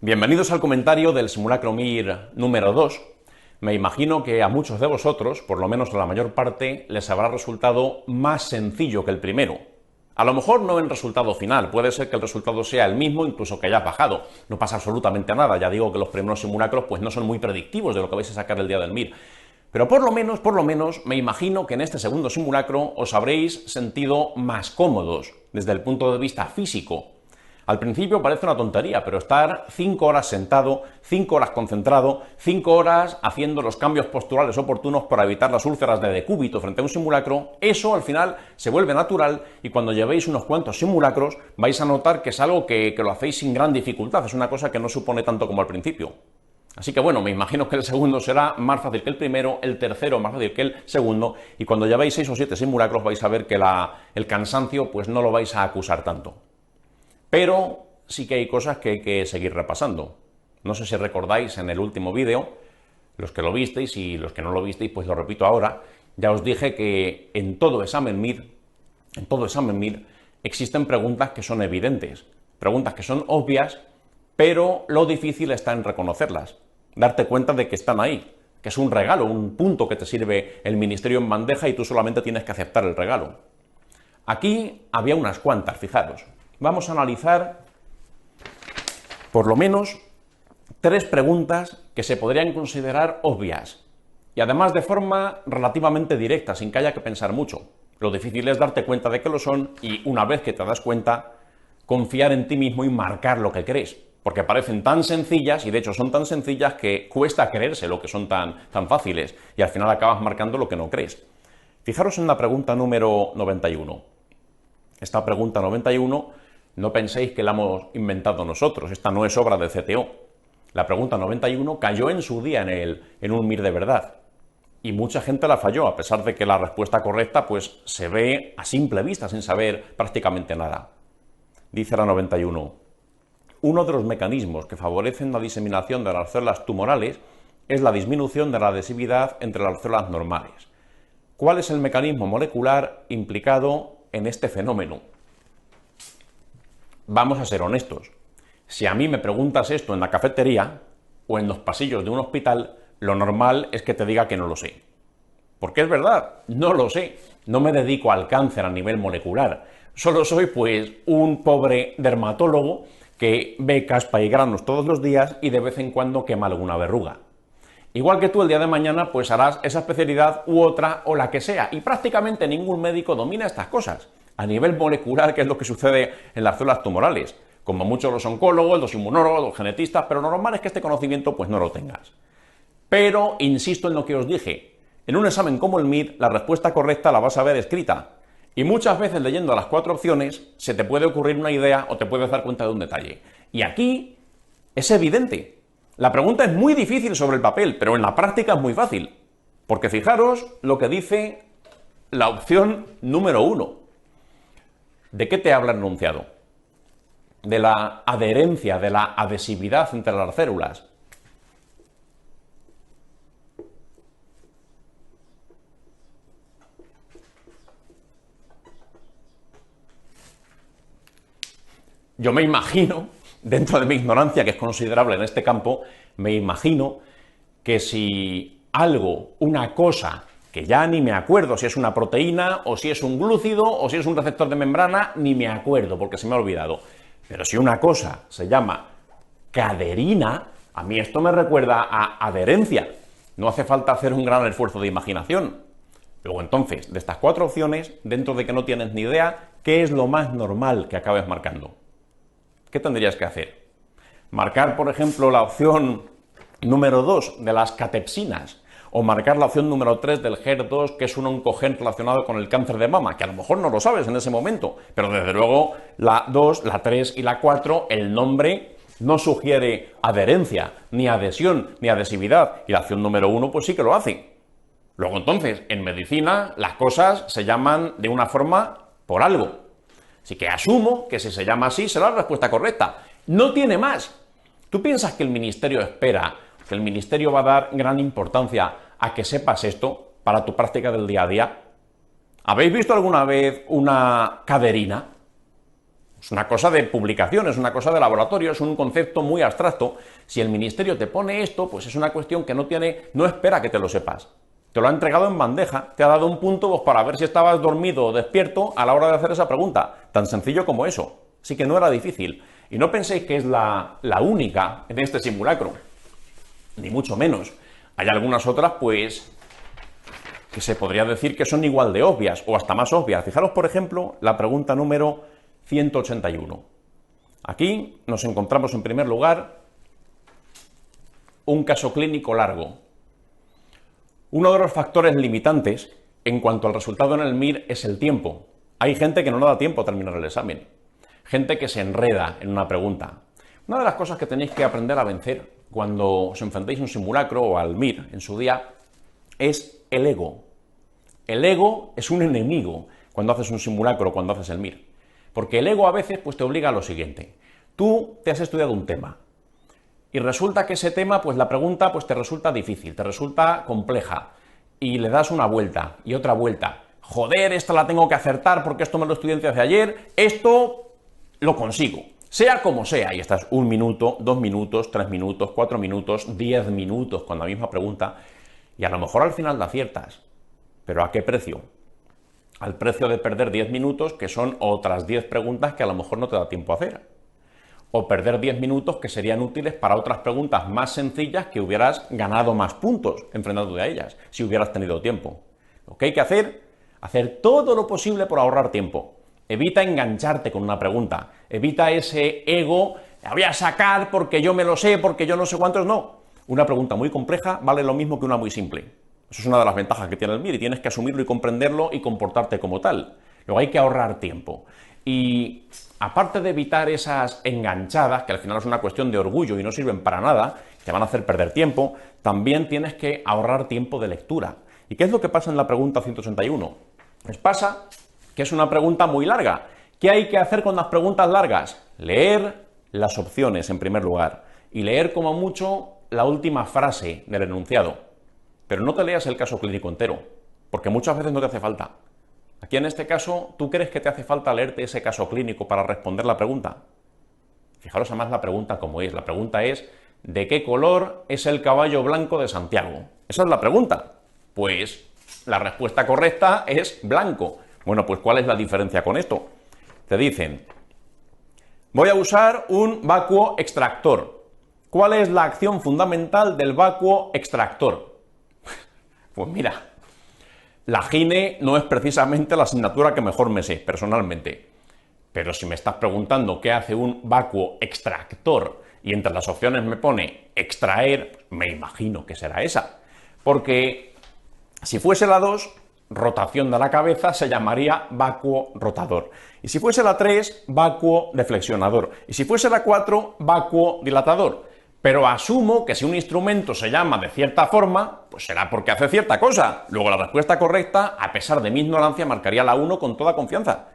Bienvenidos al comentario del simulacro MIR número 2. Me imagino que a muchos de vosotros, por lo menos a la mayor parte, les habrá resultado más sencillo que el primero. A lo mejor no en resultado final, puede ser que el resultado sea el mismo, incluso que hayas bajado. No pasa absolutamente nada, ya digo que los primeros simulacros pues no son muy predictivos de lo que vais a sacar el día del MIR. Pero por lo menos, me imagino que en este segundo simulacro os habréis sentido más cómodos desde el punto de vista físico. Al principio parece una tontería, pero estar 5 horas sentado, 5 horas concentrado, 5 horas haciendo los cambios posturales oportunos para evitar las úlceras de decúbito frente a un simulacro, eso al final se vuelve natural y cuando llevéis unos cuantos simulacros vais a notar que es algo que lo hacéis sin gran dificultad, es una cosa que no supone tanto como al principio. Así que bueno, me imagino que el segundo será más fácil que el primero, el tercero más fácil que el segundo, y cuando llevéis 6 o 7 simulacros vais a ver que el cansancio pues no lo vais a acusar tanto. Pero sí que hay cosas que hay que seguir repasando. No sé si recordáis en el último vídeo, los que lo visteis y los que no lo visteis, pues lo repito ahora, ya os dije que en todo examen MIR existen preguntas que son evidentes, preguntas que son obvias, pero lo difícil está en reconocerlas, darte cuenta de que están ahí, que es un regalo, un punto que te sirve el ministerio en bandeja y tú solamente tienes que aceptar el regalo. Aquí había unas cuantas, fijaros. Vamos a analizar por lo menos 3 preguntas que se podrían considerar obvias y además de forma relativamente directa, sin que haya que pensar mucho. Lo difícil es darte cuenta de que lo son y una vez que te das cuenta, confiar en ti mismo y marcar lo que crees, porque parecen tan sencillas y de hecho son tan sencillas que cuesta creerse lo que son tan fáciles y al final acabas marcando lo que no crees. Fijaros en la pregunta número 91. Esta pregunta 91 no penséis que la hemos inventado nosotros, esta no es obra de CTO. La pregunta 91 cayó en su día en un MIR de verdad. Y mucha gente la falló, a pesar de que la respuesta correcta pues, se ve a simple vista, sin saber prácticamente nada. Dice la 91. Uno de los mecanismos que favorecen la diseminación de las células tumorales es la disminución de la adhesividad entre las células normales. ¿Cuál es el mecanismo molecular implicado en este fenómeno? Vamos a ser honestos. Si a mí me preguntas esto en la cafetería o en los pasillos de un hospital, lo normal es que te diga que no lo sé. Porque es verdad, no lo sé. No me dedico al cáncer a nivel molecular. Solo soy, pues, un pobre dermatólogo que ve caspa y granos todos los días y de vez en cuando quema alguna verruga. Igual que tú el día de mañana, pues harás esa especialidad u otra o la que sea. Y prácticamente ningún médico domina estas cosas. A nivel molecular, que es lo que sucede en las células tumorales. Como muchos los oncólogos, los inmunólogos, los genetistas, pero lo normal es que este conocimiento pues no lo tengas. Pero insisto en lo que os dije, en un examen como el MIR, la respuesta correcta la vas a ver escrita. Y muchas veces leyendo las 4 opciones, se te puede ocurrir una idea o te puedes dar cuenta de un detalle. Y aquí es evidente. La pregunta es muy difícil sobre el papel, pero en la práctica es muy fácil. Porque fijaros lo que dice la opción número 1. ¿De qué te habla el enunciado? De la adherencia, de la adhesividad entre las células. Yo me imagino, dentro de mi ignorancia, que es considerable en este campo, me imagino que si algo, una cosa, que ya ni me acuerdo si es una proteína, o si es un glúcido, o si es un receptor de membrana, ni me acuerdo, porque se me ha olvidado. Pero si una cosa se llama caderina, a mí esto me recuerda a adherencia. No hace falta hacer un gran esfuerzo de imaginación. Luego entonces, de estas 4 opciones, dentro de que no tienes ni idea, ¿qué es lo más normal que acabes marcando? ¿Qué tendrías que hacer? Marcar, por ejemplo, la opción número 2 de las catepsinas, o marcar la opción número 3 del HER2, que es un oncogen relacionado con el cáncer de mama, que a lo mejor no lo sabes en ese momento, pero desde luego la 2, la 3 y la 4, el nombre no sugiere adherencia, ni adhesión, ni adhesividad, y la opción número 1 pues sí que lo hace. Luego entonces, en medicina, las cosas se llaman de una forma por algo. Así que asumo que si se llama así será la respuesta correcta. No tiene más. ¿Tú piensas que el ministerio espera, que el ministerio va a dar gran importancia a que sepas esto para tu práctica del día a día? ¿Habéis visto alguna vez una caderina? Es una cosa de publicación, es una cosa de laboratorio, es un concepto muy abstracto. Si el ministerio te pone esto, pues es una cuestión que no espera que te lo sepas. Te lo ha entregado en bandeja, te ha dado un punto pues, para ver si estabas dormido o despierto a la hora de hacer esa pregunta. Tan sencillo como eso. Así que no era difícil. Y no penséis que es la única en este simulacro. Ni mucho menos. Hay algunas otras, pues, que se podría decir que son igual de obvias o hasta más obvias. Fijaros, por ejemplo, la pregunta número 181. Aquí nos encontramos en primer lugar un caso clínico largo. Uno de los factores limitantes en cuanto al resultado en el MIR es el tiempo. Hay gente que no le da tiempo a terminar el examen. Gente que se enreda en una pregunta. Una de las cosas que tenéis que aprender a vencer cuando os enfrentéis a un simulacro o al MIR en su día es el ego. El ego es un enemigo cuando haces un simulacro o cuando haces el MIR. Porque el ego a veces pues, te obliga a lo siguiente. Tú te has estudiado un tema y resulta que ese tema, pues la pregunta pues, te resulta difícil, te resulta compleja y le das una vuelta y otra vuelta. Joder, esta la tengo que acertar porque esto me lo estudié desde ayer, esto lo consigo. Sea como sea, y estás 1 minuto, 2 minutos, 3 minutos, 4 minutos, 10 minutos con la misma pregunta y a lo mejor al final la aciertas. ¿Pero a qué precio? Al precio de perder 10 minutos, que son otras 10 preguntas que a lo mejor no te da tiempo a hacer. O perder 10 minutos que serían útiles para otras preguntas más sencillas que hubieras ganado más puntos enfrentándote a ellas, si hubieras tenido tiempo. Lo que hay que hacer, hacer todo lo posible por ahorrar tiempo. Evita engancharte con una pregunta, evita ese ego, la voy a sacar porque yo me lo sé, porque yo no sé cuántos, no. Una pregunta muy compleja vale lo mismo que una muy simple. Eso es una de las ventajas que tiene el MIR y tienes que asumirlo y comprenderlo y comportarte como tal. Luego hay que ahorrar tiempo. Y aparte de evitar esas enganchadas, que al final es una cuestión de orgullo y no sirven para nada, te van a hacer perder tiempo, también tienes que ahorrar tiempo de lectura. ¿Y qué es lo que pasa en la pregunta 181? Pues pasa que es una pregunta muy larga. ¿Qué hay que hacer con las preguntas largas? Leer las opciones en primer lugar y leer como mucho la última frase del enunciado. Pero no te leas el caso clínico entero, porque muchas veces no te hace falta. Aquí en este caso, ¿tú crees que te hace falta leerte ese caso clínico para responder la pregunta? Fijaros además la pregunta como es. La pregunta es, ¿de qué color es el caballo blanco de Santiago? Esa es la pregunta. Pues la respuesta correcta es blanco. Bueno, pues ¿cuál es la diferencia con esto? Te dicen, voy a usar un vacuo extractor. ¿Cuál es la acción fundamental del vacuo extractor? Pues mira, la gine no es precisamente la asignatura que mejor me sé, personalmente. Pero si me estás preguntando qué hace un vacuo extractor y entre las opciones me pone extraer, me imagino que será esa. Porque si fuese la 2, rotación de la cabeza, se llamaría vacuo rotador. Y si fuese la 3, vacuo deflexionador. Y si fuese la 4, vacuo dilatador. Pero asumo que si un instrumento se llama de cierta forma, pues será porque hace cierta cosa. Luego la respuesta correcta, a pesar de mi ignorancia, marcaría la 1 con toda confianza.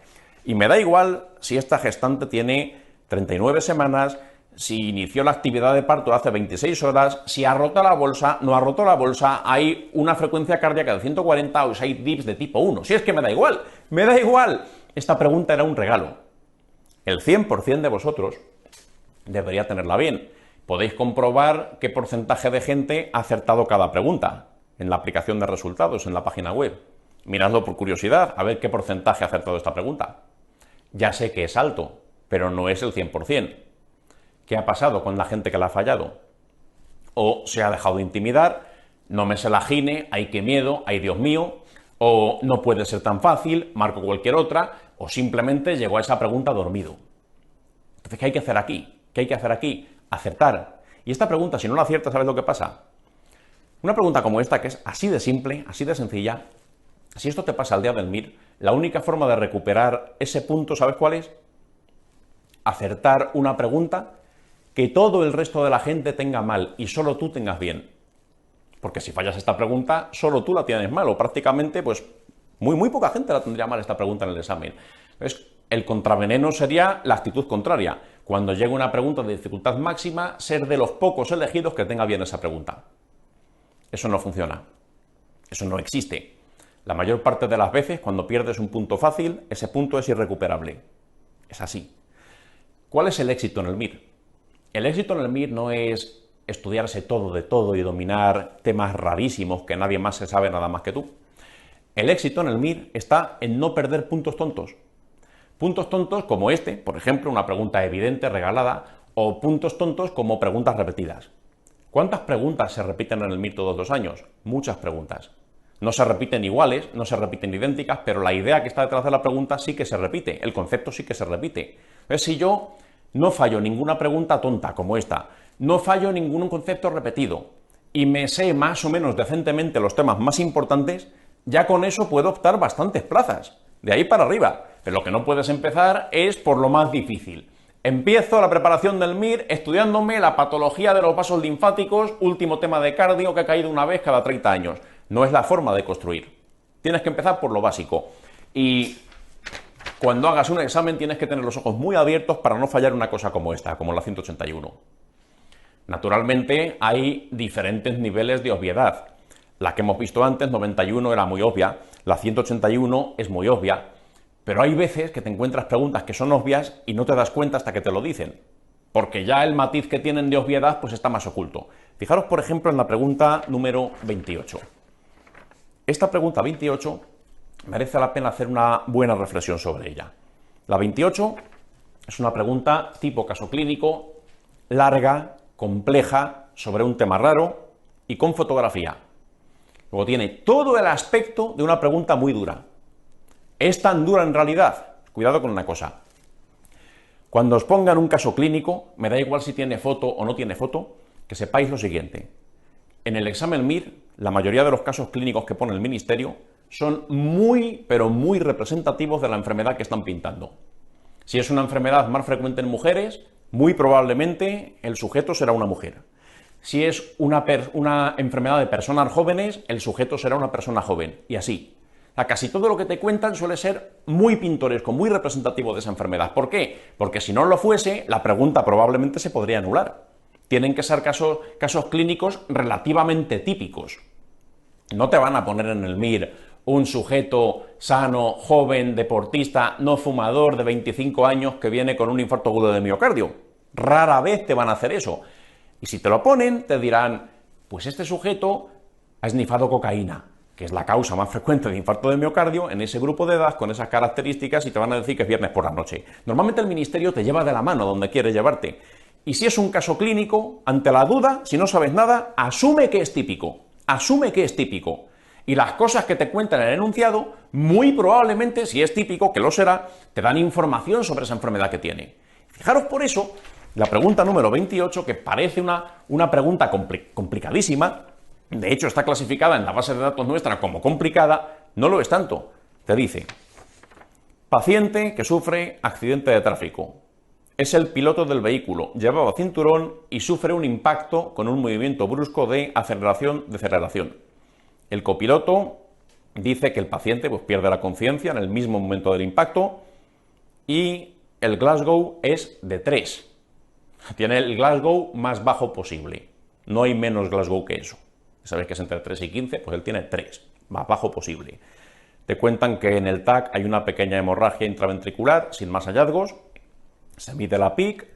Y me da igual si esta gestante tiene 39 semanas, si inició la actividad de parto hace 26 horas, si ha roto la bolsa, no ha roto la bolsa, hay una frecuencia cardíaca de 140 o si hay DIPS de tipo 1. Si es que me da igual, me da igual. Esta pregunta era un regalo. El 100% de vosotros debería tenerla bien. Podéis comprobar qué porcentaje de gente ha acertado cada pregunta en la aplicación de resultados en la página web. Miradlo por curiosidad, a ver qué porcentaje ha acertado esta pregunta. Ya sé que es alto, pero no es el 100%. ¿Qué ha pasado con la gente que la ha fallado? O se ha dejado intimidar, no me sé la gine, ay qué miedo, ay Dios mío, o no puede ser tan fácil, marco cualquier otra, o simplemente llegó a esa pregunta dormido. Entonces, ¿qué hay que hacer aquí? ¿Qué hay que hacer aquí? Acertar. Y esta pregunta, si no la aciertas, ¿sabes lo que pasa? Una pregunta como esta, que es así de simple, así de sencilla, si esto te pasa al día del MIR, la única forma de recuperar ese punto, ¿sabes cuál es? Acertar una pregunta que todo el resto de la gente tenga mal y solo tú tengas bien. Porque si fallas esta pregunta, solo tú la tienes mal, o prácticamente, pues, muy poca gente la tendría mal esta pregunta en el examen. Entonces, el contraveneno sería la actitud contraria. Cuando llegue una pregunta de dificultad máxima, ser de los pocos elegidos que tenga bien esa pregunta. Eso no funciona. Eso no existe. La mayor parte de las veces, cuando pierdes un punto fácil, ese punto es irrecuperable. Es así. ¿Cuál es el éxito en el MIR? El éxito en el MIR no es estudiarse todo de todo y dominar temas rarísimos que nadie más se sabe nada más que tú. El éxito en el MIR está en no perder puntos tontos. Puntos tontos como este, por ejemplo, una pregunta evidente, regalada, o puntos tontos como preguntas repetidas. ¿Cuántas preguntas se repiten en el MIR todos los años? Muchas preguntas. No se repiten iguales, no se repiten idénticas, pero la idea que está detrás de la pregunta sí que se repite, el concepto sí que se repite. Entonces, si yo no fallo ninguna pregunta tonta como esta, no fallo ningún concepto repetido y me sé más o menos decentemente los temas más importantes, ya con eso puedo optar bastantes plazas, de ahí para arriba. Pero lo que no puedes empezar es por lo más difícil. Empiezo la preparación del MIR estudiándome la patología de los vasos linfáticos, último tema de cardio que ha caído una vez cada 30 años. No es la forma de construir. Tienes que empezar por lo básico. Y cuando hagas un examen tienes que tener los ojos muy abiertos para no fallar una cosa como esta, como la 181. Naturalmente hay diferentes niveles de obviedad. La que hemos visto antes, 91, era muy obvia. La 181 es muy obvia. Pero hay veces que te encuentras preguntas que son obvias y no te das cuenta hasta que te lo dicen, porque ya el matiz que tienen de obviedad pues está más oculto. Fijaros, por ejemplo, en la pregunta número 28. Esta pregunta 28 merece la pena hacer una buena reflexión sobre ella. La 28 es una pregunta tipo caso clínico, larga, compleja, sobre un tema raro y con fotografía. Luego tiene todo el aspecto de una pregunta muy dura. ¿Es tan dura en realidad? Cuidado con una cosa. Cuando os pongan un caso clínico, me da igual si tiene foto o no tiene foto, que sepáis lo siguiente. En el examen MIR, la mayoría de los casos clínicos que pone el Ministerio son muy, pero muy representativos de la enfermedad que están pintando. Si es una enfermedad más frecuente en mujeres, muy probablemente el sujeto será una mujer. Si es una enfermedad de personas jóvenes, el sujeto será una persona joven, y así. Casi todo lo que te cuentan suele ser muy pintoresco, muy representativo de esa enfermedad. ¿Por qué? Porque si no lo fuese, la pregunta probablemente se podría anular. Tienen que ser casos clínicos relativamente típicos. No te van a poner en el MIR un sujeto sano, joven, deportista, no fumador de 25 años que viene con un infarto agudo de miocardio. Rara vez te van a hacer eso. Y si te lo ponen, te dirán, pues este sujeto ha esnifado cocaína, que es la causa más frecuente de infarto de miocardio en ese grupo de edad, con esas características, y te van a decir que es viernes por la noche. Normalmente el Ministerio te lleva de la mano donde quiere llevarte. Y si es un caso clínico, ante la duda, si no sabes nada, asume que es típico. Asume que es típico. Y las cosas que te cuentan en el enunciado, muy probablemente, si es típico, que lo será, te dan información sobre esa enfermedad que tiene. Fijaros por eso, la pregunta número 28, que parece una pregunta complicadísima, de hecho está clasificada en la base de datos nuestra como complicada, no lo es tanto. Te dice, paciente que sufre accidente de tráfico. Es el piloto del vehículo, llevaba cinturón y sufre un impacto con un movimiento brusco de aceleración. El copiloto dice que el paciente pierde la conciencia en el mismo momento del impacto y el Glasgow es de 3. Tiene el Glasgow más bajo posible. No hay menos Glasgow que eso. Sabéis que es entre 3 y 15, pues él tiene 3, más bajo posible. Te cuentan que en el TAC hay una pequeña hemorragia intraventricular, sin más hallazgos, se mide la PIC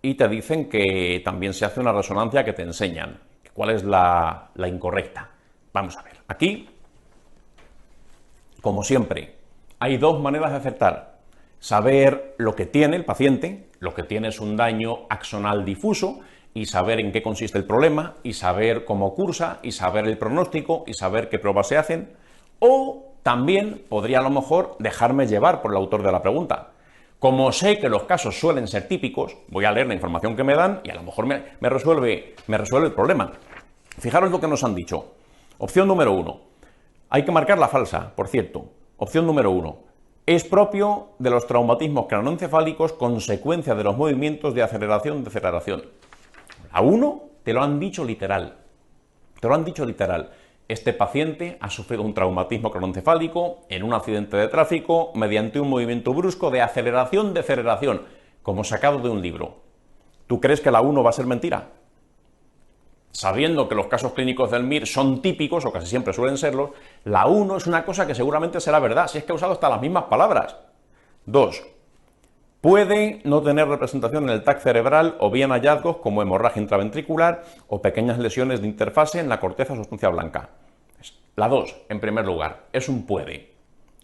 y te dicen que también se hace una resonancia que te enseñan cuál es la incorrecta. Vamos a ver, aquí, como siempre, hay dos maneras de acertar. Saber lo que tiene el paciente, lo que tiene es un daño axonal difuso, y saber en qué consiste el problema, y saber cómo cursa, y saber el pronóstico, y saber qué pruebas se hacen. O también podría a lo mejor dejarme llevar por el autor de la pregunta. Como sé que los casos suelen ser típicos, voy a leer la información que me dan y a lo mejor me resuelve el problema. Fijaros lo que nos han dicho. Opción número 1. Hay que marcar la falsa, por cierto. Opción número 1. Es propio de los traumatismos craneoencefálicos consecuencia de los movimientos de aceleración-deceleración. La 1 te lo han dicho literal. Te lo han dicho literal. Este paciente ha sufrido un traumatismo craneoencefálico en un accidente de tráfico mediante un movimiento brusco de aceleración-deceleración, como sacado de un libro. ¿Tú crees que la 1 va a ser mentira? Sabiendo que los casos clínicos del MIR son típicos, o casi siempre suelen serlos, la 1 es una cosa que seguramente será verdad, si es que he usado hasta las mismas palabras. 2. Puede no tener representación en el TAC cerebral o bien hallazgos como hemorragia intraventricular o pequeñas lesiones de interfase en la corteza o sustancia blanca. La 2, en primer lugar, es un puede.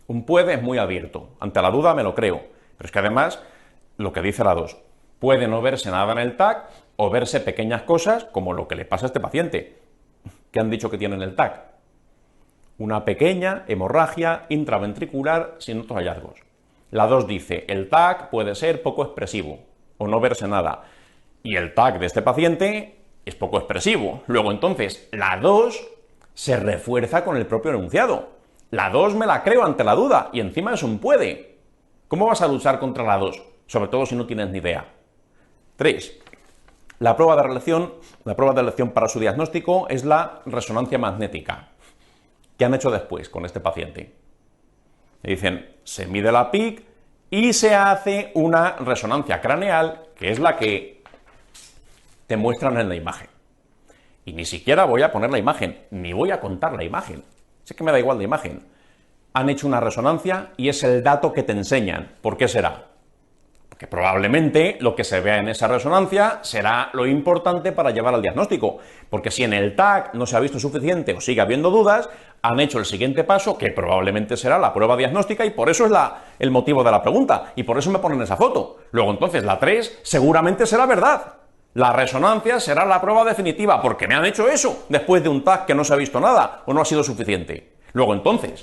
Un puede es muy abierto. Ante la duda me lo creo. Pero es que además, lo que dice la 2, puede no verse nada en el TAC o verse pequeñas cosas como lo que le pasa a este paciente. ¿Qué han dicho que tiene en el TAC? Una pequeña hemorragia intraventricular sin otros hallazgos. La 2 dice, el TAC puede ser poco expresivo o no verse nada. Y el TAC de este paciente es poco expresivo. Luego entonces, la 2 se refuerza con el propio enunciado. La 2 me la creo ante la duda y encima es un puede. ¿Cómo vas a luchar contra la 2? Sobre todo si no tienes ni idea. 3. La prueba de elección para su diagnóstico es la resonancia magnética. ¿Qué han hecho después con este paciente? Le dicen, se mide la PIC y se hace una resonancia craneal, que es la que te muestran en la imagen. Y ni siquiera voy a poner la imagen, ni voy a contar la imagen. Sé que me da igual la imagen. Han hecho una resonancia y es el dato que te enseñan. ¿Por qué será? Porque probablemente lo que se vea en esa resonancia será lo importante para llevar al diagnóstico. Porque si en el TAC no se ha visto suficiente o sigue habiendo dudas, han hecho el siguiente paso, que probablemente será la prueba diagnóstica, y por eso es el motivo de la pregunta. Y por eso me ponen esa foto. Luego entonces la 3 seguramente será verdad. La resonancia será la prueba definitiva, porque me han hecho eso después de un TAC que no se ha visto nada o no ha sido suficiente. Luego entonces,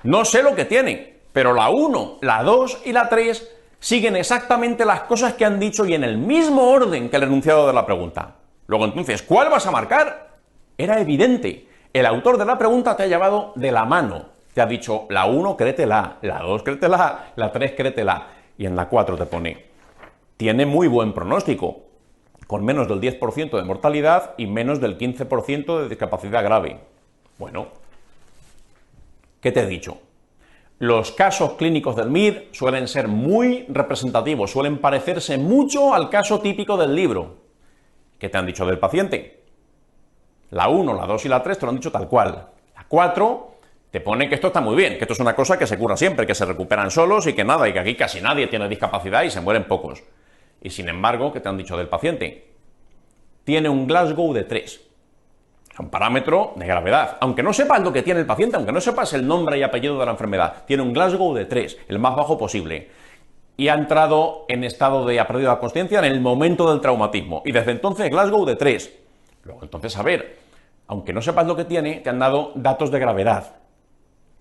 no sé lo que tiene, pero la 1, la 2 y la 3 siguen exactamente las cosas que han dicho y en el mismo orden que el enunciado de la pregunta. Luego entonces, ¿cuál vas a marcar? Era evidente. El autor de la pregunta te ha llevado de la mano. Te ha dicho, la 1 créetela, la 2 créetela, la 3 créetela. Y en la 4 te pone, tiene muy buen pronóstico, con menos del 10% de mortalidad y menos del 15% de discapacidad grave. Bueno, ¿qué te he dicho? Los casos clínicos del MIR suelen ser muy representativos, suelen parecerse mucho al caso típico del libro. ¿Qué te han dicho del paciente? La 1, la 2 y la 3 te lo han dicho tal cual. La 4 te pone que esto está muy bien, que esto es una cosa que se cura siempre, que se recuperan solos y que nada, y que aquí casi nadie tiene discapacidad y se mueren pocos. Y sin embargo, ¿qué te han dicho del paciente? Tiene un Glasgow de 3. Un parámetro de gravedad. Aunque no sepas lo que tiene el paciente, aunque no sepas el nombre y apellido de la enfermedad, tiene un Glasgow de 3, el más bajo posible. Y ha entrado en estado de ha perdido la consciencia en el momento del traumatismo. Y desde entonces Glasgow de 3. Luego entonces, a ver, aunque no sepas lo que tiene, te han dado datos de gravedad.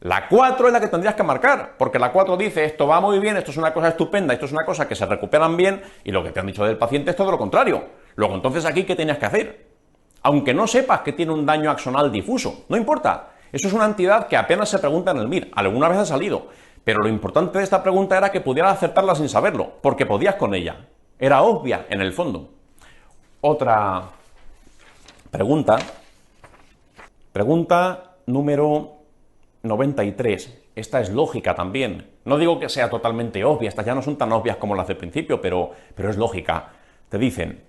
La 4 es la que tendrías que marcar, porque la 4 dice, esto va muy bien, esto es una cosa estupenda, esto es una cosa que se recuperan bien, y lo que te han dicho del paciente es todo lo contrario. Luego entonces aquí, ¿qué tenías que hacer? Aunque no sepas que tiene un daño axonal difuso, no importa. Eso es una entidad que apenas se pregunta en el MIR, alguna vez ha salido. Pero lo importante de esta pregunta era que pudieras acertarla sin saberlo, porque podías con ella. Era obvia en el fondo. Otra pregunta. Pregunta número 93. Esta es lógica también. No digo que sea totalmente obvia, estas ya no son tan obvias como las del principio, pero es lógica. Te dicen,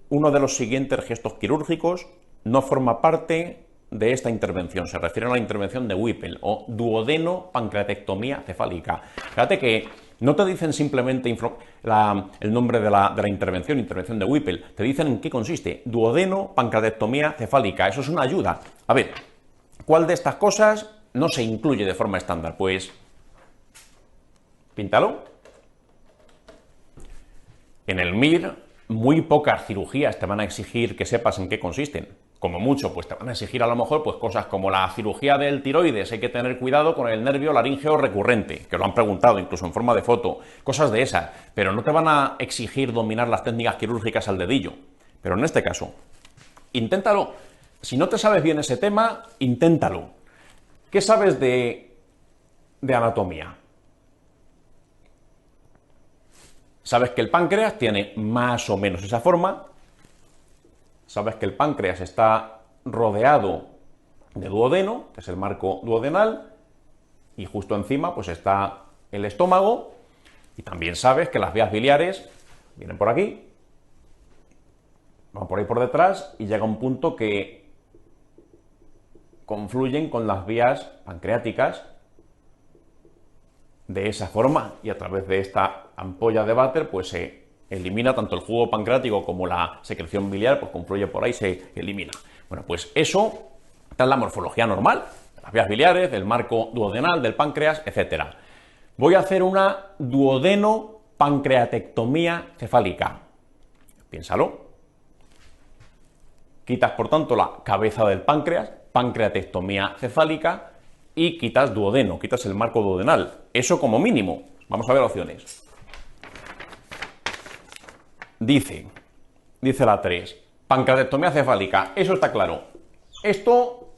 uno de los siguientes gestos quirúrgicos no forma parte de esta intervención. Se refiere a la intervención de Whipple o duodeno-pancreatectomía cefálica. Fíjate que no te dicen simplemente el nombre de la intervención de Whipple, te dicen en qué consiste. Duodeno-pancreatectomía cefálica. Eso es una ayuda. A ver, ¿cuál de estas cosas no se incluye de forma estándar? Pues, píntalo. En el MIR, muy pocas cirugías te van a exigir que sepas en qué consisten. Como mucho, pues te van a exigir a lo mejor pues cosas como la cirugía del tiroides, hay que tener cuidado con el nervio laríngeo recurrente, que lo han preguntado incluso en forma de foto, cosas de esas, pero no te van a exigir dominar las técnicas quirúrgicas al dedillo. Pero en este caso, inténtalo. Si no te sabes bien ese tema, inténtalo. ¿Qué sabes de anatomía? Sabes que el páncreas tiene más o menos esa forma. Sabes que el páncreas está rodeado de duodeno, que es el marco duodenal, y justo encima pues está el estómago. Y también sabes que las vías biliares vienen por aquí, van por ahí por detrás y llega un punto que confluyen con las vías pancreáticas de esa forma y a través de esta ampolla de váter pues se elimina tanto el jugo pancreático como la secreción biliar, pues confluye por ahí, se elimina. Bueno, pues eso está en la morfología normal, de las vías biliares, del marco duodenal, del páncreas, etc. Voy a hacer una duodeno-pancreatectomía cefálica. Piénsalo. Quitas, por tanto, la cabeza del páncreas, pancreatectomía cefálica, y quitas duodeno, quitas el marco duodenal. Eso como mínimo. Vamos a ver opciones. Dice la 3, pancreatectomía cefálica. Eso está claro. Esto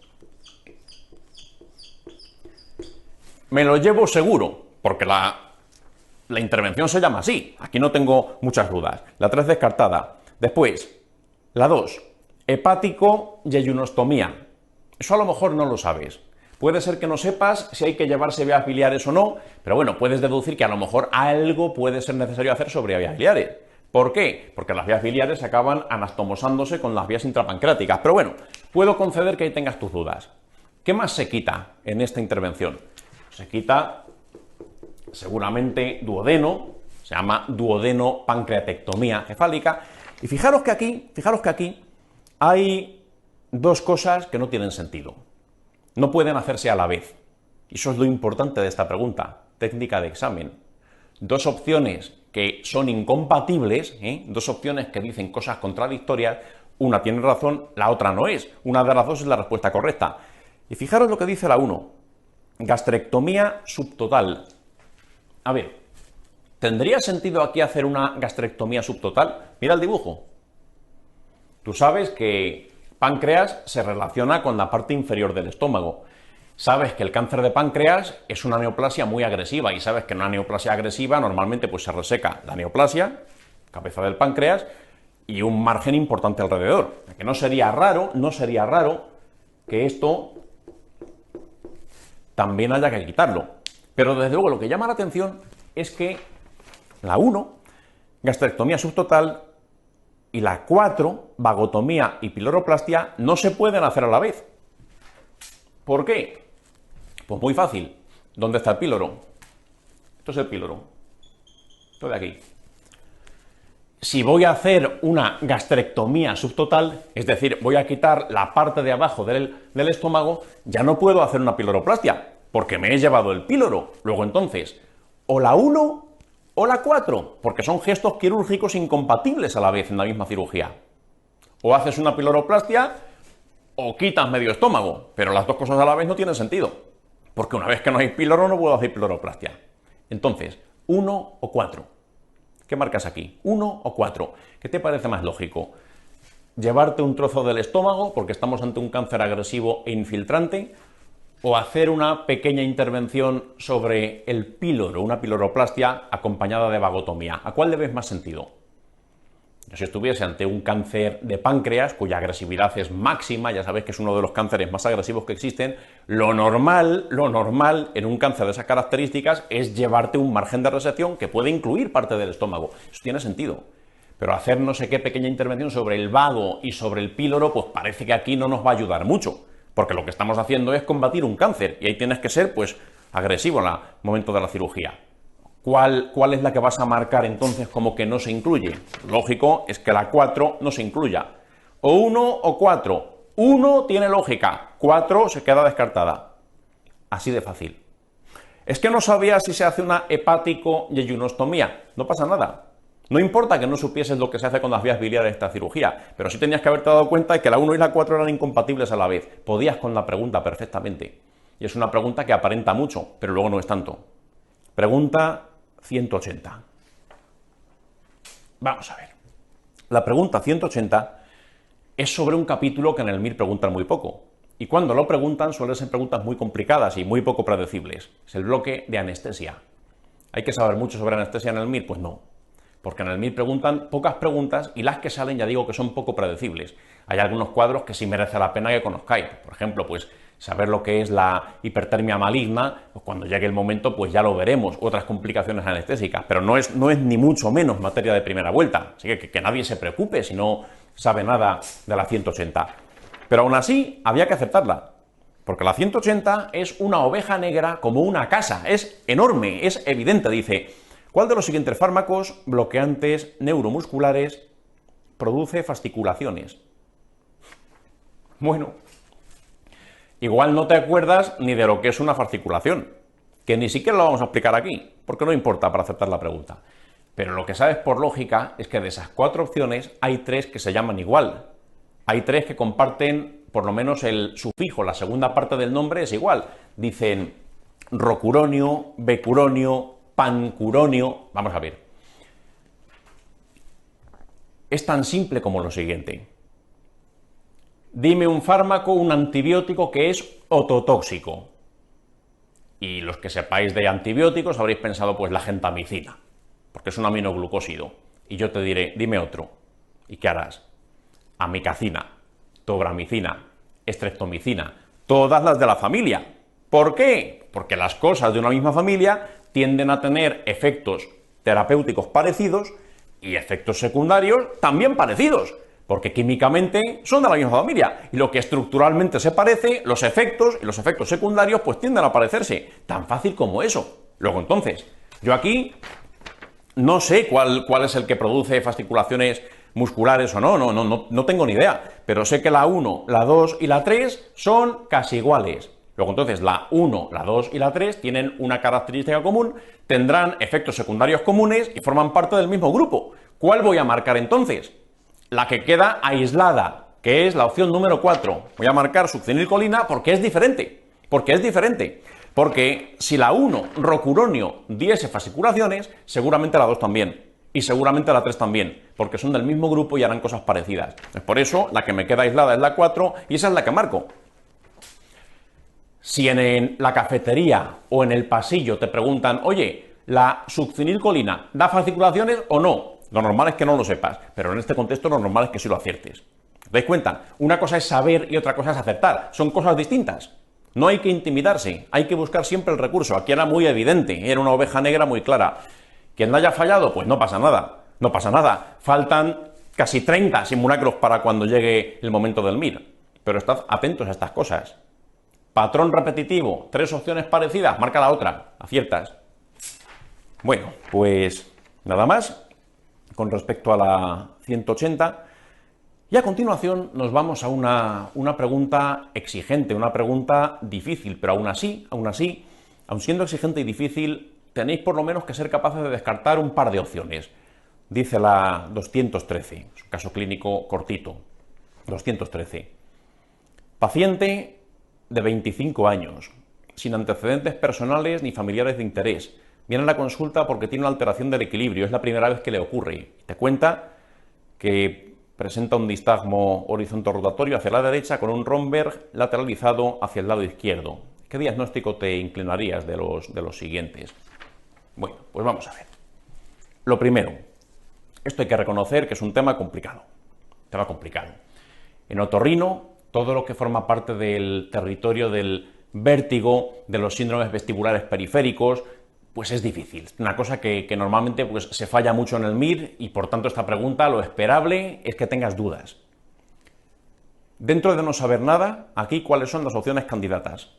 me lo llevo seguro, porque la intervención se llama así. Aquí no tengo muchas dudas. La 3 descartada. Después, la 2, hepático-yejunostomía. Eso a lo mejor no lo sabes. Puede ser que no sepas si hay que llevarse vías biliares o no, pero bueno, puedes deducir que a lo mejor algo puede ser necesario hacer sobre vías biliares. ¿Por qué? Porque las vías biliares acaban anastomosándose con las vías intrapancreáticas. Pero bueno, puedo conceder que ahí tengas tus dudas. ¿Qué más se quita en esta intervención? Se quita seguramente duodeno, se llama duodeno-pancreatectomía cefálica. Y fijaros que aquí hay dos cosas que no tienen sentido. No pueden hacerse a la vez. Y eso es lo importante de esta pregunta, técnica de examen. Dos opciones que son incompatibles, dos opciones que dicen cosas contradictorias, una tiene razón, la otra no es. Una de las dos es la respuesta correcta. Y fijaros lo que dice la 1, gastrectomía subtotal. A ver, ¿tendría sentido aquí hacer una gastrectomía subtotal? Mira el dibujo. Tú sabes que páncreas se relaciona con la parte inferior del estómago. Sabes que el cáncer de páncreas es una neoplasia muy agresiva y sabes que en una neoplasia agresiva normalmente pues se reseca la neoplasia, cabeza del páncreas, y un margen importante alrededor. Que no sería raro que esto también haya que quitarlo. Pero desde luego lo que llama la atención es que la 1, gastrectomía subtotal, y la 4, vagotomía y piloroplastia, no se pueden hacer a la vez. ¿Por qué? Pues muy fácil. ¿Dónde está el píloro? Esto es el píloro. Esto de aquí. Si voy a hacer una gastrectomía subtotal, es decir, voy a quitar la parte de abajo del estómago, ya no puedo hacer una piloroplastia, porque me he llevado el píloro. Luego entonces, o la 1 o la 4, porque son gestos quirúrgicos incompatibles a la vez en la misma cirugía. O haces una piloroplastia o quitas medio estómago, pero las dos cosas a la vez no tienen sentido, porque una vez que no hay píloro no puedo hacer piloroplastia. Entonces, 1 o 4. ¿Qué marcas aquí? 1 o 4. ¿Qué te parece más lógico? ¿Llevarte un trozo del estómago porque estamos ante un cáncer agresivo e infiltrante? ¿O hacer una pequeña intervención sobre el píloro, una piloroplastia acompañada de vagotomía? ¿A cuál le ves más sentido? Si estuviese ante un cáncer de páncreas, cuya agresividad es máxima, ya sabéis que es uno de los cánceres más agresivos que existen, lo normal en un cáncer de esas características es llevarte un margen de resección que puede incluir parte del estómago. Eso tiene sentido. Pero hacer no sé qué pequeña intervención sobre el vago y sobre el píloro, pues parece que aquí no nos va a ayudar mucho. Porque lo que estamos haciendo es combatir un cáncer y ahí tienes que ser, pues, agresivo en el momento de la cirugía. ¿Cuál es la que vas a marcar entonces como que no se incluye? Lógico es que la 4 no se incluya. O 1 o 4. 1 tiene lógica, 4 se queda descartada. Así de fácil. Es que no sabía si se hace una hepático-yejunostomía. No pasa nada. No importa que no supieses lo que se hace con las vías biliares de esta cirugía, pero sí tenías que haberte dado cuenta de que la 1 y la 4 eran incompatibles a la vez. Podías con la pregunta perfectamente. Y es una pregunta que aparenta mucho, pero luego no es tanto. Pregunta 180. Vamos a ver. La pregunta 180 es sobre un capítulo que en el MIR preguntan muy poco. Y cuando lo preguntan suelen ser preguntas muy complicadas y muy poco predecibles. Es el bloque de anestesia. ¿Hay que saber mucho sobre anestesia en el MIR? Pues no. Porque en el MIR preguntan pocas preguntas y las que salen ya digo que son poco predecibles. Hay algunos cuadros que sí merece la pena que conozcáis. Por ejemplo, pues saber lo que es la hipertermia maligna, pues cuando llegue el momento pues ya lo veremos, otras complicaciones anestésicas, pero no es ni mucho menos materia de primera vuelta. Así que nadie se preocupe si no sabe nada de la 180. Pero aún así había que aceptarla. Porque la 180 es una oveja negra como una casa, es enorme, es evidente. Dice, ¿cuál de los siguientes fármacos bloqueantes neuromusculares produce fasciculaciones? Bueno, igual no te acuerdas ni de lo que es una fasciculación, que ni siquiera lo vamos a explicar aquí, porque no importa para aceptar la pregunta. Pero lo que sabes por lógica es que de esas 4 opciones hay 3 que se llaman igual. Hay 3 que comparten por lo menos el sufijo, la segunda parte del nombre es igual. Dicen rocuronio, becuronio, pancuronio. Vamos a ver. Es tan simple como lo siguiente. Dime un fármaco, un antibiótico que es ototóxico. Y los que sepáis de antibióticos habréis pensado pues la gentamicina, porque es un aminoglucósido. Y yo te diré, dime otro. ¿Y qué harás? Amikacina, tobramicina, estreptomicina, todas las de la familia. ¿Por qué? Porque las cosas de una misma familia tienden a tener efectos terapéuticos parecidos y efectos secundarios también parecidos, porque químicamente son de la misma familia, y lo que estructuralmente se parece, los efectos y los efectos secundarios pues tienden a parecerse, tan fácil como eso. Luego entonces, yo aquí no sé cuál es el que produce fasciculaciones musculares o no tengo ni idea, pero sé que la 1, la 2 y la 3 son casi iguales. Luego entonces la 1, la 2 y la 3 tienen una característica común, tendrán efectos secundarios comunes y forman parte del mismo grupo. ¿Cuál voy a marcar entonces? La que queda aislada, que es la opción número 4. Voy a marcar succinilcolina porque es diferente. Porque si la 1, rocuronio, diese fasciculaciones, seguramente la 2 también. Y seguramente la 3 también, porque son del mismo grupo y harán cosas parecidas. Por eso, la que me queda aislada es la 4 y esa es la que marco. Si en la cafetería o en el pasillo te preguntan, oye, ¿la succinilcolina da fasciculaciones o no? Lo normal es que no lo sepas, pero en este contexto lo normal es que sí lo aciertes. ¿Te dais cuenta? Una cosa es saber y otra cosa es acertar. Son cosas distintas. No hay que intimidarse, hay que buscar siempre el recurso. Aquí era muy evidente, era una oveja negra muy clara. Quien la haya fallado, pues no pasa nada, no pasa nada. Faltan casi 30 simulacros para cuando llegue el momento del MIR. Pero estad atentos a estas cosas. Patrón repetitivo, 3 opciones parecidas, marca la otra, aciertas. Bueno, pues nada más con respecto a la 180. Y a continuación nos vamos a una pregunta exigente, una pregunta difícil, pero aún así, aun siendo exigente y difícil, tenéis por lo menos que ser capaces de descartar un par de opciones. Dice la 213, es un caso clínico cortito. 213. Paciente de 25 años, sin antecedentes personales ni familiares de interés. Viene a la consulta porque tiene una alteración del equilibrio, es la primera vez que le ocurre. Te cuenta que presenta un distagmo horizontorotatorio hacia la derecha con un Romberg lateralizado hacia el lado izquierdo. ¿Qué diagnóstico te inclinarías de los siguientes? Bueno, pues vamos a ver. Lo primero, esto hay que reconocer que es un tema complicado. En otorrino, todo lo que forma parte del territorio del vértigo, de los síndromes vestibulares periféricos, pues es difícil. Una cosa que normalmente pues, se falla mucho en el MIR y por tanto esta pregunta lo esperable es que tengas dudas. Dentro de no saber nada, aquí cuáles son las opciones candidatas.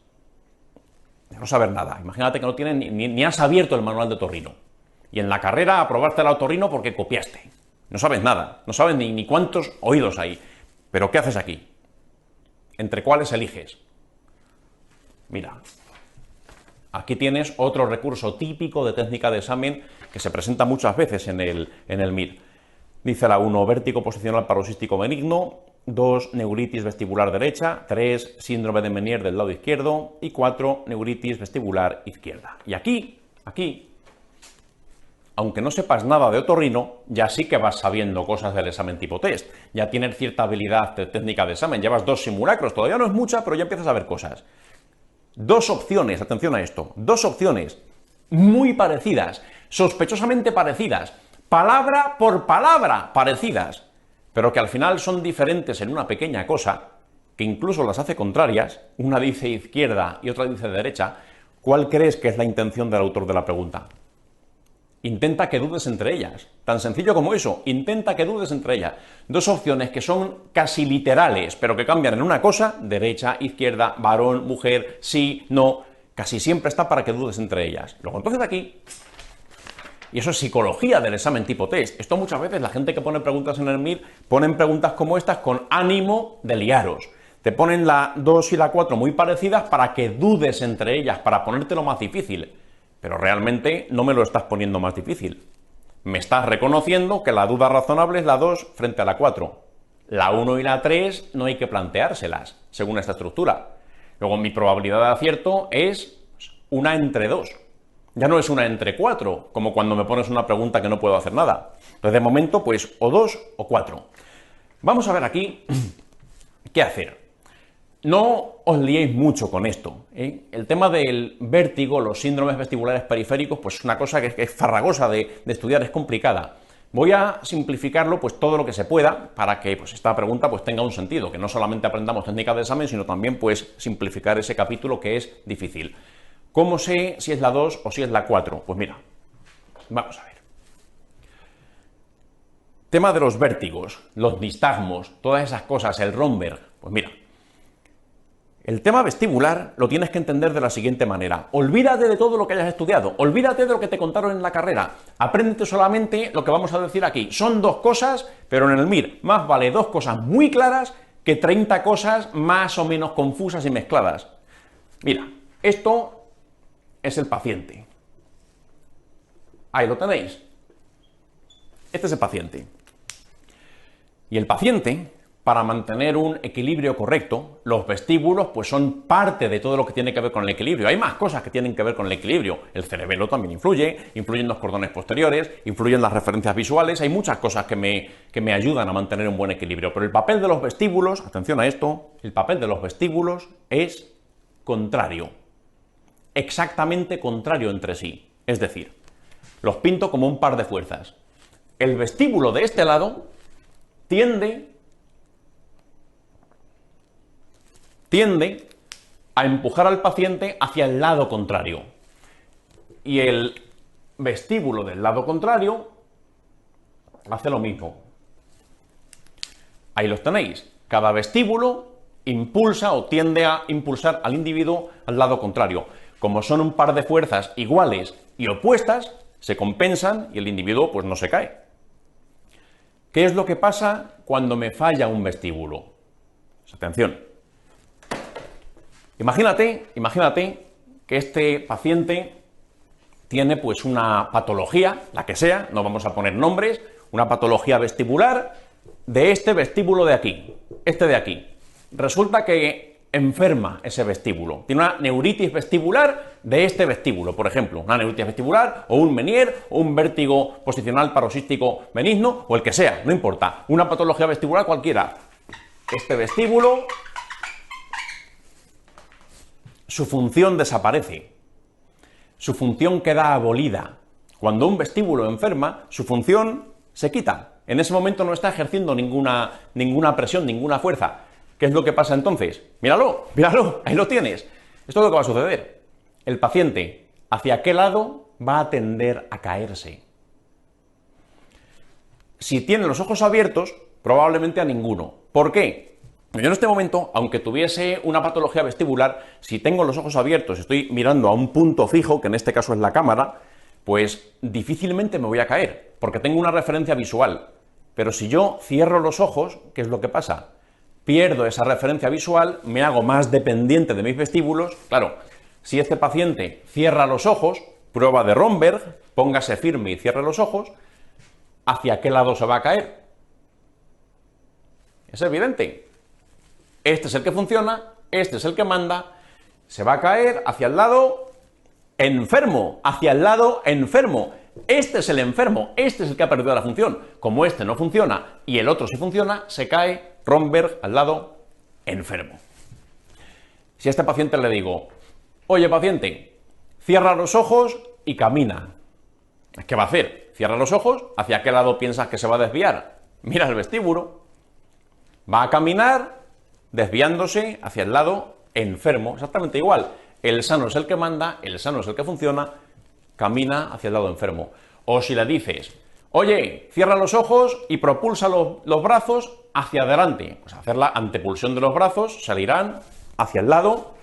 De no saber nada. Imagínate que no tienes ni has abierto el manual de otorrino. Y en la carrera aprobaste el otorrino porque copiaste. No sabes nada, no sabes ni cuántos oídos hay. Pero ¿qué haces aquí? ¿Entre cuáles eliges? Mira, aquí tienes otro recurso típico de técnica de examen que se presenta muchas veces en el MIR. Dice la 1, vértigo posicional paroxístico benigno, 2, neuritis vestibular derecha, 3, síndrome de Meniere del lado izquierdo y 4, neuritis vestibular izquierda. Y aquí, aunque no sepas nada de otorrino, ya sí que vas sabiendo cosas del examen tipo test. Ya tienes cierta habilidad de técnica de examen, llevas 2 simulacros, todavía no es mucha, pero ya empiezas a ver cosas. 2 opciones, atención a esto, 2 opciones muy parecidas, sospechosamente parecidas, palabra por palabra parecidas, pero que al final son diferentes en una pequeña cosa, que incluso las hace contrarias, una dice izquierda y otra dice derecha. ¿Cuál crees que es la intención del autor de la pregunta? Intenta que dudes entre ellas. Tan sencillo como eso, intenta que dudes entre ellas. Dos opciones que son casi literales, pero que cambian en una cosa, derecha, izquierda, varón, mujer, sí, no, casi siempre está para que dudes entre ellas. Luego entonces aquí, y eso es psicología del examen tipo test, esto muchas veces la gente que pone preguntas en el MIR ponen preguntas como estas con ánimo de liaros. Te ponen la 2 y la 4 muy parecidas para que dudes entre ellas, para ponértelo más difícil. Pero realmente no me lo estás poniendo más difícil. Me estás reconociendo que la duda razonable es la 2 frente a la 4. La 1 y la 3 no hay que planteárselas, según esta estructura. Luego mi probabilidad de acierto es una entre 2. Ya no es una entre 4, como cuando me pones una pregunta que no puedo hacer nada. Entonces, de momento, pues o 2 o 4. Vamos a ver aquí qué hacer. No os liéis mucho con esto, ¿eh? El tema del vértigo, los síndromes vestibulares periféricos, pues es una cosa que es farragosa de estudiar, es complicada. Voy a simplificarlo pues todo lo que se pueda para que pues, esta pregunta pues, tenga un sentido, que no solamente aprendamos técnicas de examen, sino también pues, simplificar ese capítulo que es difícil. ¿Cómo sé si es la 2 o si es la 4? Pues mira, vamos a ver. Tema de los vértigos, los nistagmos, todas esas cosas, el Romberg, pues mira. El tema vestibular lo tienes que entender de la siguiente manera. Olvídate de todo lo que hayas estudiado, olvídate de lo que te contaron en la carrera, apréndete solamente lo que vamos a decir aquí. Son dos cosas, pero en el MIR más vale dos cosas muy claras que 30 cosas más o menos confusas y mezcladas. Mira, esto es el paciente. Ahí lo tenéis. Este es el paciente. Y el paciente, para mantener un equilibrio correcto, los vestíbulos pues son parte de todo lo que tiene que ver con el equilibrio. Hay más cosas que tienen que ver con el equilibrio. El cerebelo también influyen los cordones posteriores, influyen las referencias visuales, hay muchas cosas que me ayudan a mantener un buen equilibrio. Pero el papel de los vestíbulos, atención a esto, el papel de los vestíbulos es contrario. Exactamente contrario entre sí. Es decir, los pinto como un par de fuerzas. El vestíbulo de este lado tiende a empujar al paciente hacia el lado contrario. Y el vestíbulo del lado contrario hace lo mismo. Ahí los tenéis. Cada vestíbulo impulsa o tiende a impulsar al individuo al lado contrario. Como son un par de fuerzas iguales y opuestas, se compensan y el individuo pues no se cae. ¿Qué es lo que pasa cuando me falla un vestíbulo? Pues atención. Imagínate que este paciente tiene pues una patología, la que sea, no vamos a poner nombres, una patología vestibular de este vestíbulo de aquí, este de aquí. Resulta que enferma ese vestíbulo, tiene una neuritis vestibular de este vestíbulo, por ejemplo, una neuritis vestibular o un Meniere o un vértigo posicional paroxístico benigno o el que sea, no importa, una patología vestibular cualquiera. Este vestíbulo, su función desaparece, su función queda abolida. Cuando un vestíbulo enferma, su función se quita. En ese momento no está ejerciendo ninguna presión, ninguna fuerza. ¿Qué es lo que pasa entonces? Míralo, ahí lo tienes. Esto es lo que va a suceder. El paciente, ¿hacia qué lado va a tender a caerse? Si tiene los ojos abiertos, probablemente a ninguno. ¿Por qué? Yo en este momento, aunque tuviese una patología vestibular, si tengo los ojos abiertos, estoy mirando a un punto fijo, que en este caso es la cámara, pues difícilmente me voy a caer, porque tengo una referencia visual. Pero si yo cierro los ojos, ¿qué es lo que pasa? Pierdo esa referencia visual, me hago más dependiente de mis vestíbulos. Claro, si este paciente cierra los ojos, prueba de Romberg, póngase firme y cierre los ojos, ¿hacia qué lado se va a caer? Es evidente. Este es el que funciona, este es el que manda, se va a caer hacia el lado enfermo, hacia el lado enfermo. Este es el enfermo, este es el que ha perdido la función. Como este no funciona y el otro sí funciona, se cae Romberg al lado enfermo. Si a este paciente le digo, oye paciente, cierra los ojos y camina. ¿Qué va a hacer? Cierra los ojos, ¿hacia qué lado piensas que se va a desviar? Mira el vestíbulo. Va a caminar desviándose hacia el lado enfermo, exactamente igual. El sano es el que manda, el sano es el que funciona, camina hacia el lado enfermo. O si le dices, oye, cierra los ojos y propulsa los brazos hacia adelante. Pues hacer la antepulsión de los brazos, salirán hacia el lado,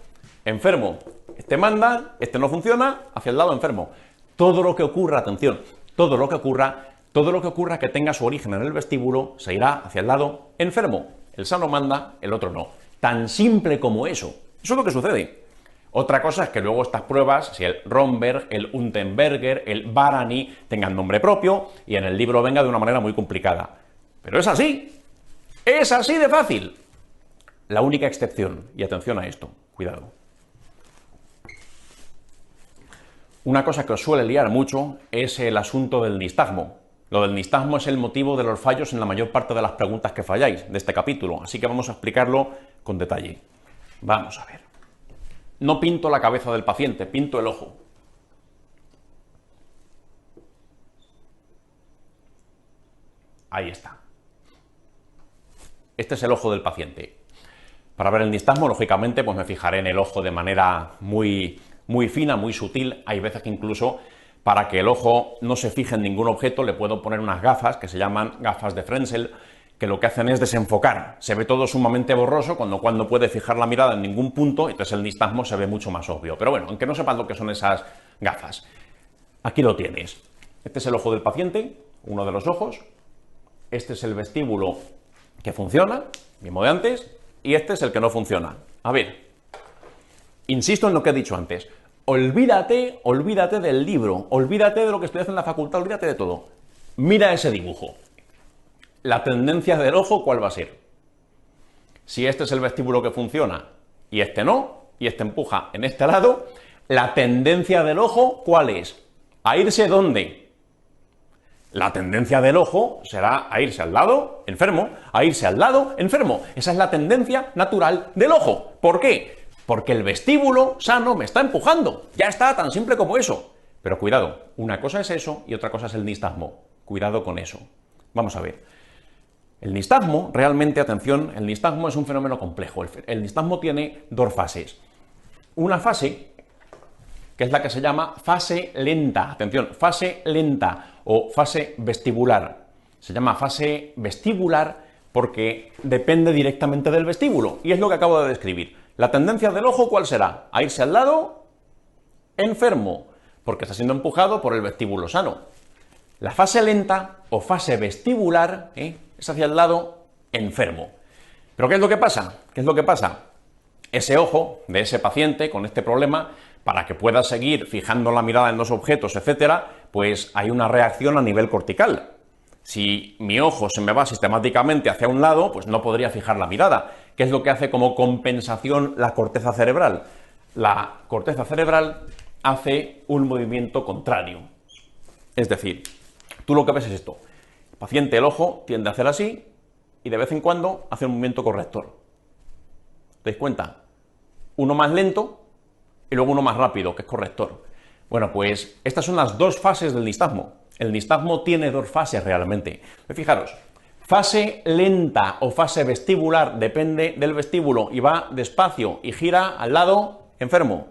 enfermo. Este manda, este no funciona, hacia el lado, enfermo. Todo lo que ocurra, atención, todo lo que ocurra que tenga su origen en el vestíbulo se irá hacia el lado enfermo. El sano manda, el otro no. Tan simple como eso. Eso es lo que sucede. Otra cosa es que luego estas pruebas, si el Romberg, el Unterberger, el Barany, tengan nombre propio y en el libro venga de una manera muy complicada. Pero es así de fácil. La única excepción, y atención a esto, cuidado. Una cosa que os suele liar mucho es el asunto del nistagmo. Lo del nistagmo es el motivo de los fallos en la mayor parte de las preguntas que falláis de este capítulo, así que vamos a explicarlo con detalle. Vamos a ver. No pinto la cabeza del paciente, pinto el ojo. Ahí está. Este es el ojo del paciente. Para ver el nistagmo, lógicamente, pues me fijaré en el ojo de manera muy fina, muy sutil. Hay veces que incluso, para que el ojo no se fije en ningún objeto, le puedo poner unas gafas que se llaman gafas de Frenzel, que lo que hacen es desenfocar. Se ve todo sumamente borroso, cuando puede fijar la mirada en ningún punto, entonces el nistagmo se ve mucho más obvio. Pero bueno, aunque no sepas lo que son esas gafas, aquí lo tienes. Este es el ojo del paciente, uno de los ojos. Este es el vestíbulo que funciona, mismo de antes, y este es el que no funciona. A ver, insisto en lo que he dicho antes. Olvídate del libro, olvídate de lo que estudias en la facultad, olvídate de todo. Mira ese dibujo. La tendencia del ojo, ¿cuál va a ser? Si este es el vestíbulo que funciona y este no, y este empuja en este lado, la tendencia del ojo, ¿cuál es? ¿A irse dónde? La tendencia del ojo será a irse al lado, enfermo, a irse al lado, enfermo. Esa es la tendencia natural del ojo. ¿Por qué? Porque el vestíbulo sano me está empujando. Ya está, tan simple como eso. Pero cuidado, una cosa es eso y otra cosa es el nistagmo. Cuidado con eso. Vamos a ver. El nistagmo, realmente, atención, el nistagmo es un fenómeno complejo. El nistagmo tiene dos fases. Una fase, que es la que se llama fase lenta. Atención, fase lenta o fase vestibular. Se llama fase vestibular porque depende directamente del vestíbulo. Y es lo que acabo de describir. La tendencia del ojo, ¿cuál será? A irse al lado enfermo, porque está siendo empujado por el vestíbulo sano. La fase lenta o fase vestibular es hacia el lado enfermo. ¿Pero qué es lo que pasa? ¿Qué es lo que pasa? Ese ojo de ese paciente con este problema, para que pueda seguir fijando la mirada en los objetos, etcétera, pues hay una reacción a nivel cortical. Si mi ojo se me va sistemáticamente hacia un lado, pues no podría fijar la mirada. ¿Qué es lo que hace como compensación la corteza cerebral? La corteza cerebral hace un movimiento contrario. Es decir, tú lo que ves es esto. El paciente, el ojo, tiende a hacer así y de vez en cuando hace un movimiento corrector. ¿Te dais cuenta? Uno más lento y luego uno más rápido, que es corrector. Bueno, pues estas son las dos fases del nistagmo. El nistagmo tiene dos fases realmente. Fijaros, fase lenta o fase vestibular depende del vestíbulo y va despacio y gira al lado enfermo.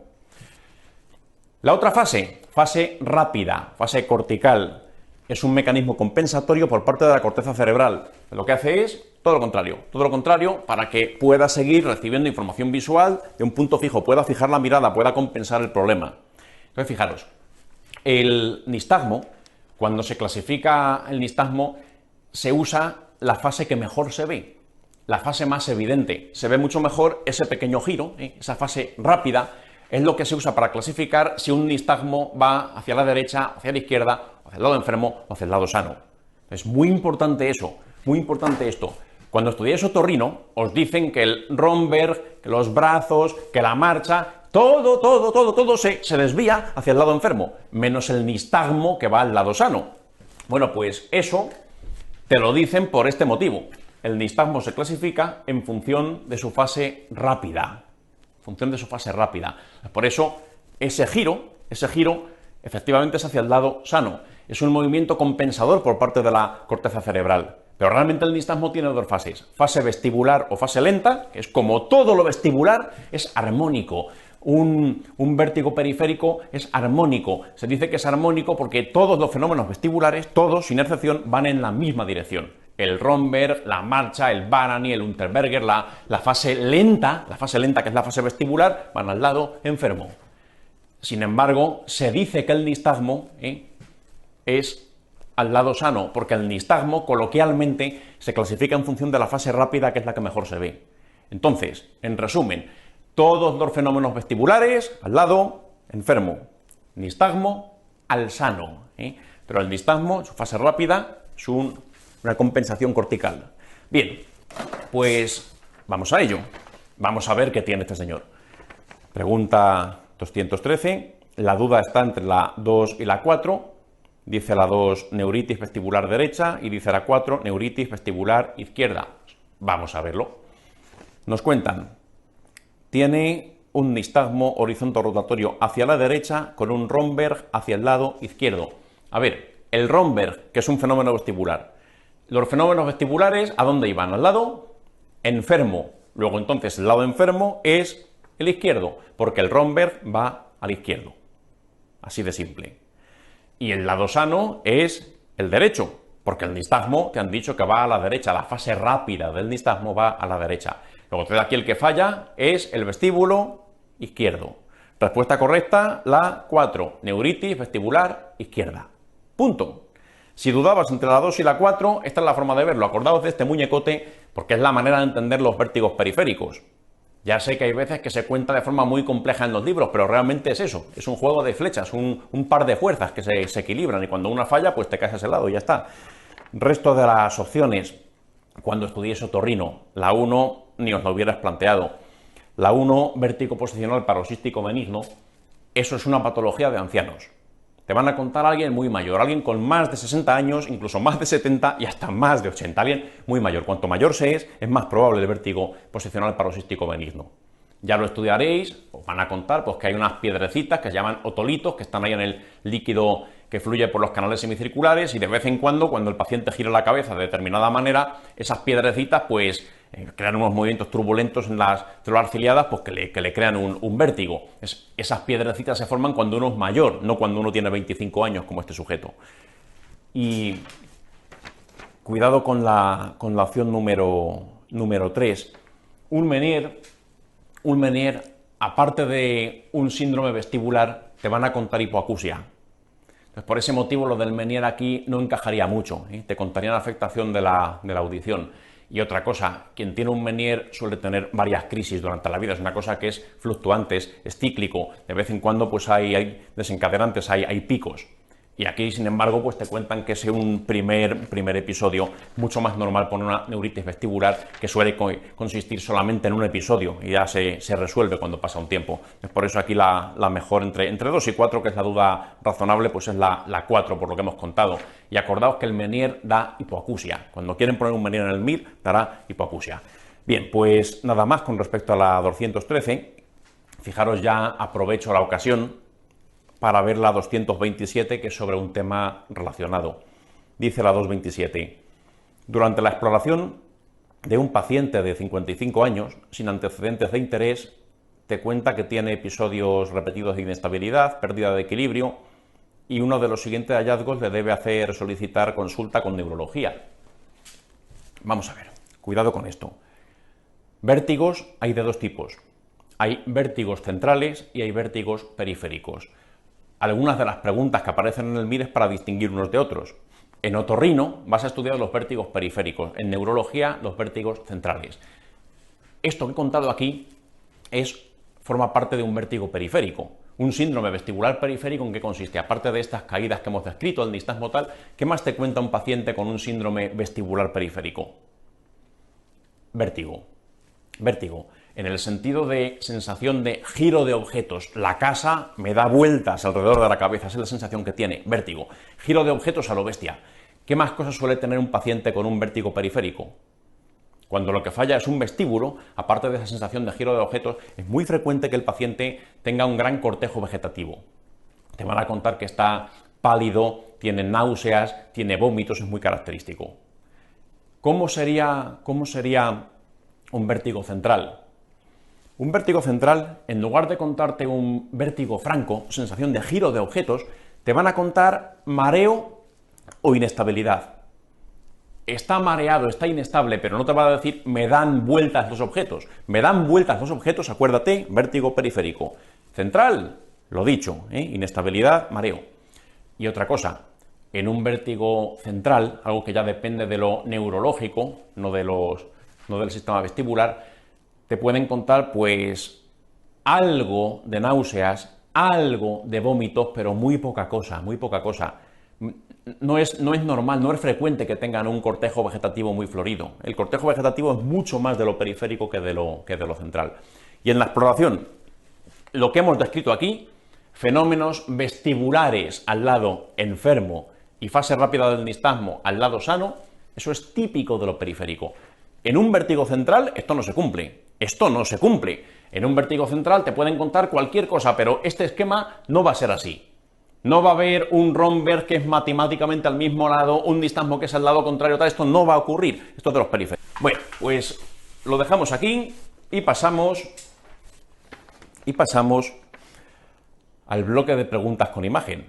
La otra fase, fase rápida, fase cortical, es un mecanismo compensatorio por parte de la corteza cerebral. Lo que hace es todo lo contrario para que pueda seguir recibiendo información visual de un punto fijo, pueda fijar la mirada, pueda compensar el problema. Entonces, fijaros, el nistagmo, cuando se clasifica el nistagmo, se usa la fase que mejor se ve, la fase más evidente. Se ve mucho mejor ese pequeño giro, esa fase rápida, es lo que se usa para clasificar si un nistagmo va hacia la derecha, hacia la izquierda, hacia el lado enfermo o hacia el lado sano. Es muy importante eso, muy importante esto. Cuando estudiáis otorrino, os dicen que el Romberg, que los brazos, que la marcha, todo se desvía hacia el lado enfermo, menos el nistagmo que va al lado sano. Bueno, pues eso te lo dicen por este motivo. El nistagmo se clasifica en función de su fase rápida. Por eso, ese giro, efectivamente es hacia el lado sano. Es un movimiento compensador por parte de la corteza cerebral. Pero realmente el nistagmo tiene dos fases. Fase vestibular o fase lenta, que es como todo lo vestibular, es armónico. Un vértigo periférico es armónico. Se dice que es armónico porque todos los fenómenos vestibulares, todos sin excepción, van en la misma dirección. El Romberg, la marcha, el Bárani, el Unterberger, la fase lenta, que es la fase vestibular, van al lado enfermo. Sin embargo, se dice que el nistagmo es al lado sano, porque el nistagmo coloquialmente se clasifica en función de la fase rápida, que es la que mejor se ve. Entonces, en resumen, todos los fenómenos vestibulares al lado enfermo, nistagmo al sano, pero el nistagmo, su fase rápida, es una compensación cortical. Bien, pues vamos a ello. Vamos a ver qué tiene este señor. Pregunta 213. La duda está entre la 2 y la 4. Dice la 2 neuritis vestibular derecha y dice la 4 neuritis vestibular izquierda. Vamos a verlo. Nos cuentan, tiene un nistagmo horizonte rotatorio hacia la derecha con un Romberg hacia el lado izquierdo. A ver, el Romberg, que es un fenómeno vestibular. Los fenómenos vestibulares, ¿a dónde iban? Al lado enfermo. Luego entonces el lado enfermo es el izquierdo, porque el Romberg va al izquierdo. Así de simple. Y el lado sano es el derecho, porque el nistagmo te han dicho que va a la derecha, la fase rápida del nistagmo va a la derecha. Luego entonces aquí el que falla es el vestíbulo izquierdo. Respuesta correcta, la 4, neuritis vestibular izquierda. Punto. Si dudabas entre la 2 y la 4, esta es la forma de verlo. Acordaos de este muñecote porque es la manera de entender los vértigos periféricos. Ya sé que hay veces que se cuenta de forma muy compleja en los libros, pero realmente es eso. Es un juego de flechas, un par de fuerzas que se equilibran y cuando una falla, pues te caes a ese lado y ya está. Resto de las opciones, cuando estudiéis otorrino, la 1 ni os lo hubieras planteado. La 1, vértigo posicional paroxístico benigno, eso es una patología de ancianos. Te van a contar a alguien muy mayor, alguien con más de 60 años, incluso más de 70 y hasta más de 80, alguien muy mayor. Cuanto mayor se es más probable el vértigo posicional paroxístico benigno. Ya lo estudiaréis, os van a contar pues, que hay unas piedrecitas que se llaman otolitos, que están ahí en el líquido que fluye por los canales semicirculares y de vez en cuando el paciente gira la cabeza de determinada manera, esas piedrecitas pues crean unos movimientos turbulentos en las células ciliadas pues, que le crean un vértigo. Esas piedrecitas se forman cuando uno es mayor, no cuando uno tiene 25 años como este sujeto. Y cuidado con la opción número 3. Un Menier, aparte de un síndrome vestibular, te van a contar hipoacusia. Entonces, por ese motivo, lo del Menier aquí no encajaría mucho, te contarían afectación de la audición. Y otra cosa, quien tiene un Menier suele tener varias crisis durante la vida, es una cosa que es fluctuante, es cíclico, de vez en cuando pues hay desencadenantes, hay picos. Y aquí, sin embargo, pues te cuentan que es un primer episodio mucho más normal por una neuritis vestibular que suele consistir solamente en un episodio y ya se resuelve cuando pasa un tiempo. Es por eso aquí la mejor entre 2 y 4, que es la duda razonable, pues es la 4, por lo que hemos contado. Y acordaos que el Menier da hipoacusia. Cuando quieren poner un Menier en el MIR, dará hipoacusia. Bien, pues nada más con respecto a la 213. Fijaros, ya aprovecho la ocasión para ver la 227, que es sobre un tema relacionado. Dice la 227, durante la exploración de un paciente de 55 años, sin antecedentes de interés, te cuenta que tiene episodios repetidos de inestabilidad, pérdida de equilibrio, y uno de los siguientes hallazgos le debe hacer solicitar consulta con neurología. Vamos a ver, cuidado con esto. Vértigos hay de dos tipos. Hay vértigos centrales y hay vértigos periféricos. Algunas de las preguntas que aparecen en el MIR es para distinguir unos de otros. En otorrino vas a estudiar los vértigos periféricos, en neurología los vértigos centrales. Esto que he contado aquí forma parte de un vértigo periférico. Un síndrome vestibular periférico, ¿en qué consiste? Aparte de estas caídas que hemos descrito, el nistagmo tal, ¿qué más te cuenta un paciente con un síndrome vestibular periférico? Vértigo. Vértigo. En el sentido de sensación de giro de objetos. La casa me da vueltas alrededor de la cabeza, esa es la sensación que tiene, vértigo. Giro de objetos a lo bestia. ¿Qué más cosas suele tener un paciente con un vértigo periférico? Cuando lo que falla es un vestíbulo, aparte de esa sensación de giro de objetos, es muy frecuente que el paciente tenga un gran cortejo vegetativo. Te van a contar que está pálido, tiene náuseas, tiene vómitos, es muy característico. ¿Cómo sería un vértigo central? Un vértigo central, en lugar de contarte un vértigo franco, sensación de giro de objetos, te van a contar mareo o inestabilidad. Está mareado, está inestable, pero no te va a decir me dan vueltas los objetos. Me dan vueltas los objetos, acuérdate, vértigo periférico. Central, lo dicho, inestabilidad, mareo. Y otra cosa, en un vértigo central, algo que ya depende de lo neurológico, no del sistema vestibular, te pueden contar pues algo de náuseas, algo de vómitos, pero muy poca cosa, muy poca cosa. No es normal, no es frecuente que tengan un cortejo vegetativo muy florido. El cortejo vegetativo es mucho más de lo periférico que de lo central. Y en la exploración, lo que hemos descrito aquí, fenómenos vestibulares al lado enfermo y fase rápida del nistagmo al lado sano, eso es típico de lo periférico. En un vértigo central esto no se cumple. Esto no se cumple. En un vértigo central te pueden contar cualquier cosa, pero este esquema no va a ser así. No va a haber un Romberg que es matemáticamente al mismo lado, un nistagmo que es al lado contrario, tal. Esto no va a ocurrir. Esto es de los periféricos. Bueno, pues lo dejamos aquí y pasamos al bloque de preguntas con imagen.